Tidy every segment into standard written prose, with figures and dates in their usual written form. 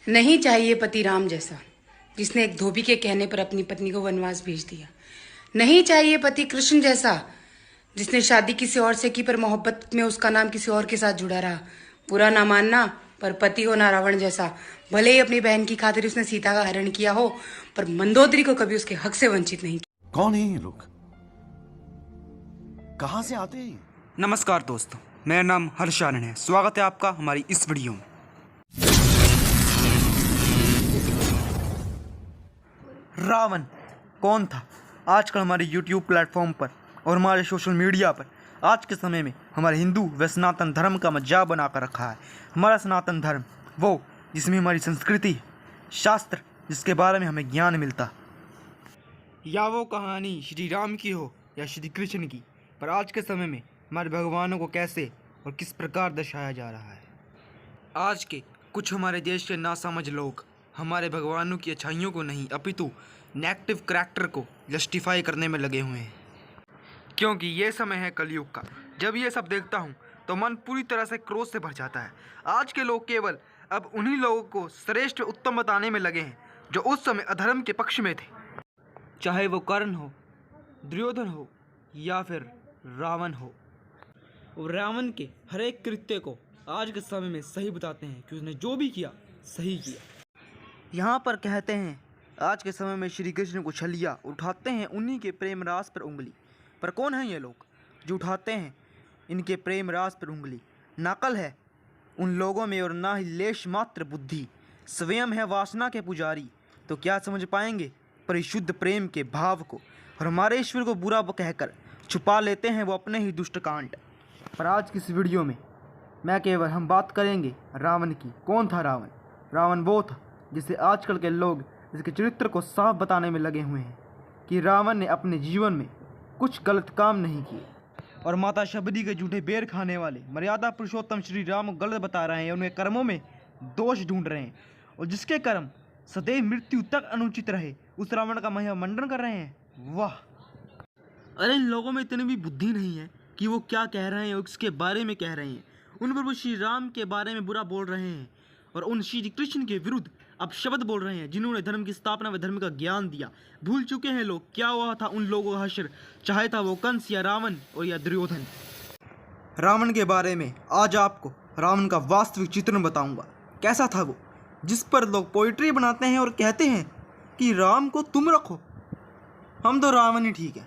नहीं चाहिए पति राम जैसा, जिसने एक धोबी के कहने पर अपनी पत्नी को वनवास भेज दिया। नहीं चाहिए पति कृष्ण जैसा, जिसने शादी किसी और से की पर मोहब्बत में उसका नाम किसी और के साथ जुड़ा रहा। बुरा ना मानना, पर पति हो ना रावण जैसा। भले ही अपनी बहन की खातिर उसने सीता का हरण किया हो, पर मंदोदरी को कभी उसके हक से वंचित नहीं किया। कौन है ये लोग? कहां से आते हैं? नमस्कार दोस्तों, मेरा नाम हर्षानंद है। स्वागत है आपका हमारी इस वीडियो में। रावण कौन था? आजकल हमारे YouTube प्लेटफॉर्म पर और हमारे सोशल मीडिया पर आज के समय में हमारे हिंदू व सनातन धर्म का मजाक बनाकर रखा है। हमारा सनातन धर्म वो जिसमें हमारी संस्कृति, शास्त्र, जिसके बारे में हमें ज्ञान मिलता, या वो कहानी श्री राम की हो या श्री कृष्ण की, पर आज के समय में हमारे भगवानों को कैसे और किस प्रकार दर्शाया जा रहा है। आज के कुछ हमारे देश के नासमझ लोग हमारे भगवानों की अच्छाइयों को नहीं अपितु नेगेटिव करैक्टर को जस्टिफाई करने में लगे हुए हैं, क्योंकि ये समय है कलयुग का। जब ये सब देखता हूँ तो मन पूरी तरह से क्रोध से भर जाता है। आज के लोग केवल अब उन्हीं लोगों को श्रेष्ठ उत्तम बताने में लगे हैं जो उस समय अधर्म के पक्ष में थे, चाहे वो कर्ण हो, दुर्योधन हो या फिर रावण हो। रावण के हर एक कृत्य को आज के समय में सही बताते हैं कि उसने जो भी किया सही किया। यहाँ पर कहते हैं आज के समय में श्री कृष्ण को छलिया उठाते हैं उन्हीं के प्रेम रास पर उंगली। पर कौन है ये लोग जो उठाते हैं इनके प्रेम रास पर उंगली? नकल है उन लोगों में और ना ही लेश मात्र बुद्धि। स्वयं है वासना के पुजारी, तो क्या समझ पाएंगे परिशुद्ध प्रेम के भाव को? और हमारे ईश्वर को बुरा कहकर छुपा लेते हैं वो अपने ही दुष्ट कांड। पर आज की इस वीडियो में हम बात करेंगे रावण की। कौन था रावण? रावण वो था जिसे आजकल के लोग इसके चरित्र को साफ बताने में लगे हुए हैं कि रावण ने अपने जीवन में कुछ गलत काम नहीं किए, और माता शबरी के झूठे बेर खाने वाले मर्यादा पुरुषोत्तम श्री राम को गलत बता रहे हैं, उनके कर्मों में दोष ढूंढ रहे हैं, और जिसके कर्म सदैव मृत्यु तक अनुचित रहे उस रावण का महिमा मंडन कर रहे हैं। वाह! अरे इन लोगों में इतनी भी बुद्धि नहीं है कि वो क्या कह रहे हैं और किसके बारे में कह रहे हैं। उन पर वो श्री राम के बारे में बुरा बोल रहे हैं और उन श्री कृष्ण के विरुद्ध अब शब्द बोल रहे हैं जिन्होंने धर्म की स्थापना व धर्म का ज्ञान दिया। भूल चुके हैं लोग क्या हुआ था उन लोगों का हश्र, चाहे था वो कंस या रावण और या दुर्योधन। रावण के बारे में आज आपको रावण का वास्तविक चित्रण बताऊंगा। कैसा था वो, जिस पर लोग पोइट्री बनाते हैं और कहते हैं कि राम को तुम रखो, हम तो रावण ही ठीक है।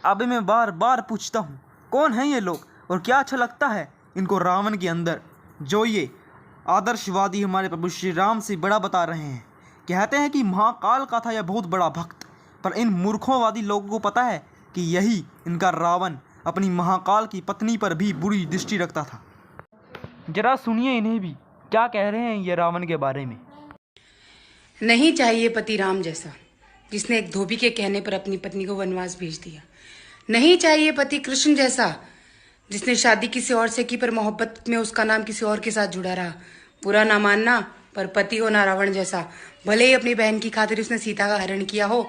अब मैं बार बार पूछता हूँ कौन है ये लोग और क्या अच्छा लगता है इनको रावण के अंदर, जो ये आदर्शवादी हमारे प्रभु श्री राम से बड़ा बता रहे हैं। कहते हैं कि महाकाल का था यह बहुत बड़ा भक्त, पर इन मूर्खोंवादी लोगों को पता है कि यही इनका रावण अपनी महाकाल की पत्नी पर भी बुरी दृष्टि रखता था। जरा सुनिए इन्हें भी क्या कह रहे हैं ये रावण के बारे में। नहीं चाहिए पति राम जैसा, जिसने एक धोबी के कहने पर अपनी पत्नी को वनवास भेज दिया। नहीं चाहिए पति कृष्ण जैसा, जिसने शादी किसी और से की पर मोहब्बत में उसका नाम किसी और के साथ जुड़ा रहा। बुरा ना मानना, पर पति हो ना रावण जैसा। भले ही अपनी बहन की खातिर उसने सीता का हरण किया हो,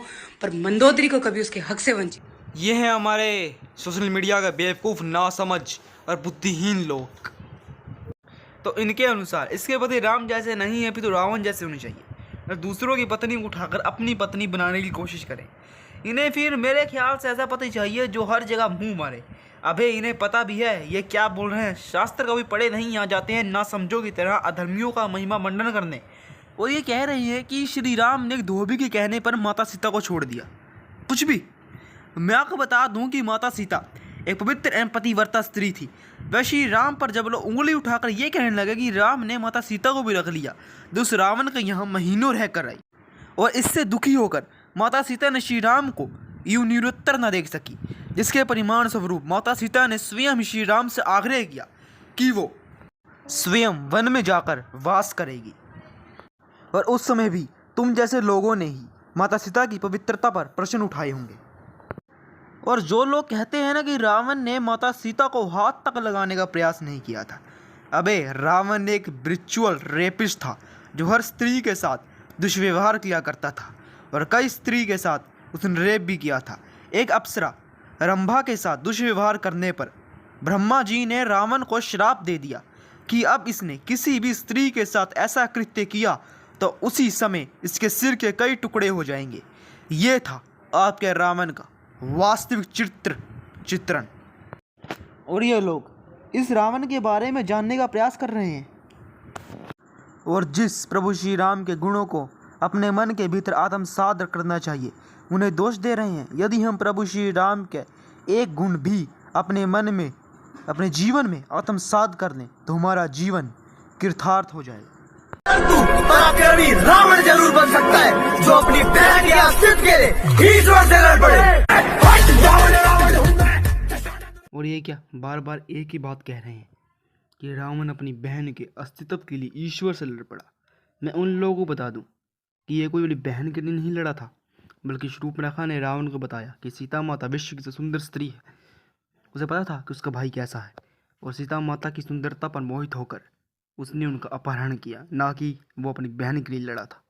पर मंदोदरी को कभी उसके हक से वंचित। ये हैं हमारे सोशल मीडिया का बेवकूफ़, नासमझ और बुद्धिहीन लोग। तो इनके अनुसार इसके पति राम जैसे नहीं है, फिर तो रावण जैसे होने चाहिए और दूसरों की पत्नी को उठाकर अपनी पत्नी बनाने की कोशिश करें। इन्हें फिर मेरे ख्याल से ऐसा पति चाहिए जो हर जगह मुंह मारे। अबे इन्हें पता भी है ये क्या बोल रहे हैं, शास्त्र कभी पढ़े नहीं, यहाँ जाते हैं ना समझो की तरह अधर्मियों का महिमा मंडन करने। और ये कह रही है कि श्री राम ने एक धोबी के कहने पर माता सीता को छोड़ दिया। कुछ भी। मैं आपको बता दूं कि माता सीता एक पवित्र एवं पतिव्रता स्त्री थी। वह श्री राम पर जब लोग उंगली उठाकर ये कहने लगे कि राम ने माता सीता को भी रख लिया, तो उस रावण के यहाँ महीनों रह कर आई, और इससे दुखी होकर माता सीता ने श्री राम को यूं निरुत्तर न देख सकी, जिसके परिमाण स्वरूप माता सीता ने स्वयं श्री राम से आग्रह किया कि वो स्वयं वन में जाकर वास करेगी। और उस समय भी तुम जैसे लोगों ने ही माता सीता की पवित्रता पर प्रश्न उठाए होंगे। और जो लोग कहते हैं ना कि रावण ने माता सीता को हाथ तक लगाने का प्रयास नहीं किया था, अबे रावण एक ब्रिचुअल रेपिस्ट था जो हर स्त्री के साथ दुष्व्यवहार किया करता था और कई स्त्री के साथ उसने रेप भी किया था। एक अप्सरा रंभा के साथ दुष्व्यवहार करने पर ब्रह्मा जी ने रावण को श्राप दे दिया कि अब इसने किसी भी स्त्री के साथ ऐसा कृत्य किया तो उसी समय इसके सिर के कई टुकड़े हो जाएंगे। ये था आपके रावण का वास्तविक चित्रण। और ये लोग इस रावण के बारे में जानने का प्रयास कर रहे हैं और जिस प्रभु श्री राम के गुणों को अपने मन के भीतर आत्मसात करना चाहिए उन्हें दोष दे रहे हैं। यदि हम प्रभु श्री राम के एक गुण भी अपने मन में, अपने जीवन में आत्मसात कर लें तो हमारा जीवन कृतार्थ हो जाएगा। पराक्रमी रावण जरूर बन सकता है जो अपनी बहन के अस्तित्व के लिए ईश्वर से लड़ पड़े। और ये क्या बार बार एक ही बात कह रहे हैं कि रावण अपनी बहन के अस्तित्व के लिए ईश्वर से लड़ पड़ा। मैं उन लोगों को बता दूं कि ये कोई बड़ी बहन के लिए नहीं लड़ा था, बल्कि शूर्पणखा ने रावण को बताया कि सीता माता विश्व की सबसे सुंदर स्त्री है। उसे पता था कि उसका भाई कैसा है और सीता माता की सुंदरता पर मोहित होकर उसने उनका अपहरण किया, ना कि वो अपनी बहन के लिए लड़ा था।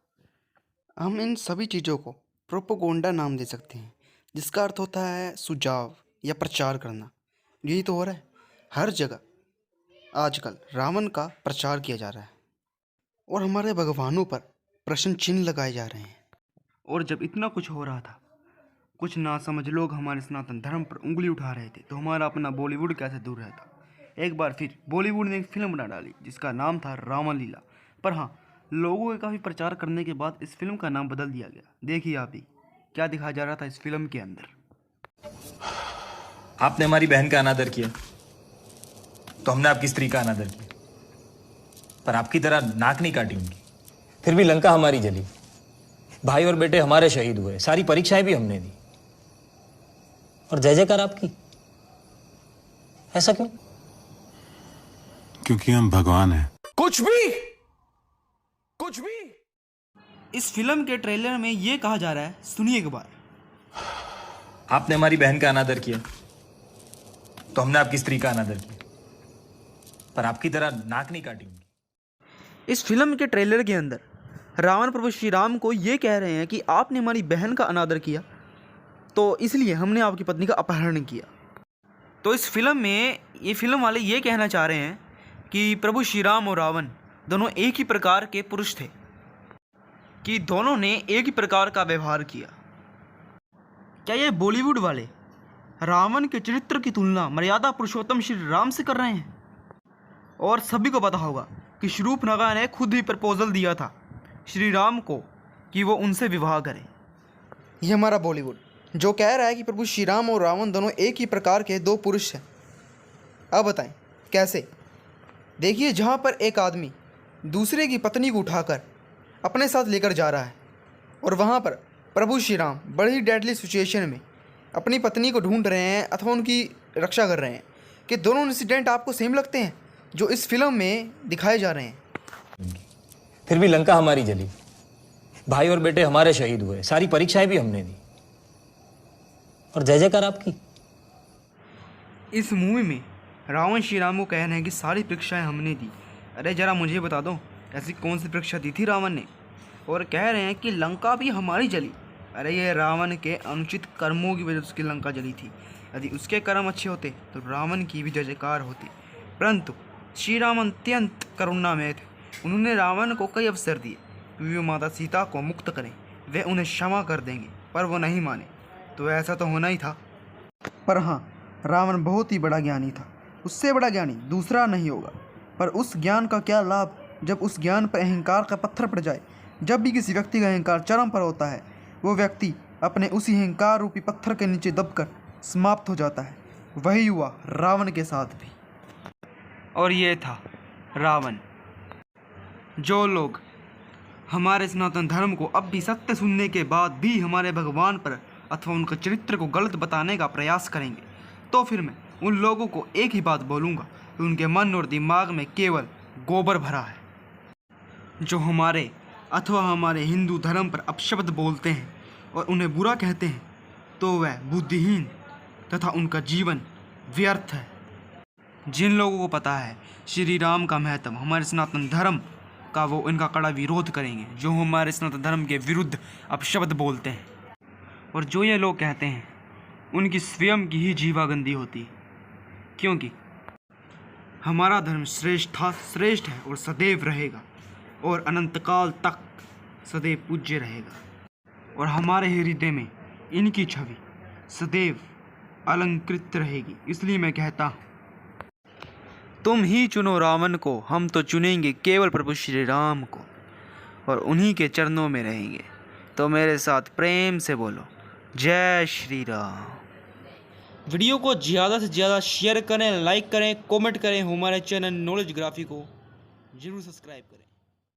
हम इन सभी चीज़ों को प्रोपोगंडा नाम दे सकते हैं, जिसका अर्थ होता है सुझाव या प्रचार करना। यही तो हो रहा है हर जगह। आजकल रावण का प्रचार किया जा रहा है और हमारे भगवानों पर प्रश्न चिन्ह लगाए जा रहे हैं। और जब इतना कुछ हो रहा था, कुछ नासमझ लोग हमारे सनातन धर्म पर उंगली उठा रहे थे, तो हमारा अपना बॉलीवुड कैसे दूर रहता। एक बार फिर बॉलीवुड ने एक फिल्म बना डाली जिसका नाम था रावण लीला। पर हाँ, लोगों के काफ़ी प्रचार करने के बाद इस फिल्म का नाम बदल दिया गया। देखिए आप ही क्या दिखाया जा रहा था इस फिल्म के अंदर। आपने हमारी बहन का अनादर किया तो हमने आपकी स्त्री का अनादर किया, पर आपकी तरह नाक नहीं काटी उनकी। फिर भी लंका हमारी जली, भाई और बेटे हमारे शहीद हुए, सारी परीक्षाएं भी हमने दी, और जय जयकार आपकी। ऐसा क्यों? क्योंकि हम भगवान हैं। कुछ भी इस फिल्म के ट्रेलर में ये कहा जा रहा है, सुनिए एक बार। आपने हमारी बहन का अनादर किया तो हमने आपकी स्त्री का अनादर किया, पर आपकी तरह नाक नहीं काटी उनकी। इस फिल्म के ट्रेलर के अंदर रावण प्रभु श्री राम को ये कह रहे हैं कि आपने हमारी बहन का अनादर किया तो इसलिए हमने आपकी पत्नी का अपहरण किया। तो इस फिल्म में ये फिल्म वाले ये कहना चाह रहे हैं कि प्रभु श्री राम और रावण दोनों एक ही प्रकार के पुरुष थे, कि दोनों ने एक ही प्रकार का व्यवहार किया। क्या ये बॉलीवुड वाले रावण के चरित्र की तुलना मर्यादा पुरुषोत्तम श्री राम से कर रहे हैं? और सभी को पता होगा कि शूर्पणखा ने खुद ही प्रपोजल दिया था श्री राम को कि वो उनसे विवाह करें। ये हमारा बॉलीवुड जो कह रहा है कि प्रभु श्री राम और रावण दोनों एक ही प्रकार के दो पुरुष हैं। अब बताएं कैसे? देखिए, जहाँ पर एक आदमी दूसरे की पत्नी को उठाकर अपने साथ लेकर जा रहा है और वहाँ पर प्रभु श्री राम बड़ी डेडली सिचुएशन में अपनी पत्नी को ढूंढ रहे हैं अथवा उनकी रक्षा कर रहे हैं, कि दोनों इंसिडेंट आपको सेम लगते हैं जो इस फिल्म में दिखाए जा रहे हैं। फिर भी लंका हमारी जली, भाई और बेटे हमारे शहीद हुए, सारी परीक्षाएं भी हमने दी, और जय जयकार आपकी। इस मूवी में रावण श्री राम को कह रहे हैं कि सारी परीक्षाएं हमने दी। अरे ज़रा मुझे बता दो, ऐसी कौन सी परीक्षा दी थी रावण ने? और कह रहे हैं कि लंका भी हमारी जली। अरे ये रावण के अनुचित कर्मों की वजह से उसकी लंका जली थी। यदि उसके कर्म अच्छे होते तो रावण की भी जय जयकार होती। परंतु श्री राम अत्यंत करुणामय थे। उन्होंने रावण को कई अवसर दिए कि वे माता सीता को मुक्त करें, वे उन्हें क्षमा कर देंगे, पर वो नहीं माने। तो ऐसा तो होना ही था। पर हाँ, रावण बहुत ही बड़ा ज्ञानी था, उससे बड़ा ज्ञानी दूसरा नहीं होगा। पर उस ज्ञान का क्या लाभ जब उस ज्ञान पर अहंकार का पत्थर पड़ जाए। जब भी किसी व्यक्ति का अहंकार चरम पर होता है, वो व्यक्ति अपने उसी अहंकार रूपी पत्थर के नीचे दबकर समाप्त हो जाता है। वही हुआ रावण के साथ भी। और ये था रावण। जो लोग हमारे सनातन धर्म को अब भी सत्य सुनने के बाद भी हमारे भगवान पर अथवा उनका चरित्र को गलत बताने का प्रयास करेंगे, तो फिर मैं उन लोगों को एक ही बात बोलूँगा कि उनके मन और दिमाग में केवल गोबर भरा है। जो हमारे अथवा हमारे हिंदू धर्म पर अपशब्द बोलते हैं और उन्हें बुरा कहते हैं, तो वह बुद्धिहीन तथा उनका जीवन व्यर्थ है। जिन लोगों को पता है श्री राम का महत्व, हमारे सनातन धर्म का, वो इनका कड़ा विरोध करेंगे। जो हमारे सनातन धर्म के विरुद्ध अपशब्द बोलते हैं और जो ये लोग कहते हैं, उनकी स्वयं की ही जीवा गंदी होती है। क्योंकि हमारा धर्म श्रेष्ठ था, श्रेष्ठ है और सदैव रहेगा और अनंतकाल तक सदैव पूज्य रहेगा। और हमारे हृदय में इनकी छवि सदैव अलंकृत रहेगी। इसलिए मैं कहता हूँ, तुम ही चुनो रावण को, हम तो चुनेंगे केवल प्रभु श्री राम को और उन्हीं के चरणों में रहेंगे। तो मेरे साथ प्रेम से बोलो, जय श्री राम। वीडियो को ज़्यादा से ज़्यादा शेयर करें, लाइक करें, कमेंट करें। हमारे चैनल नॉलेज ग्राफी को जरूर सब्सक्राइब करें।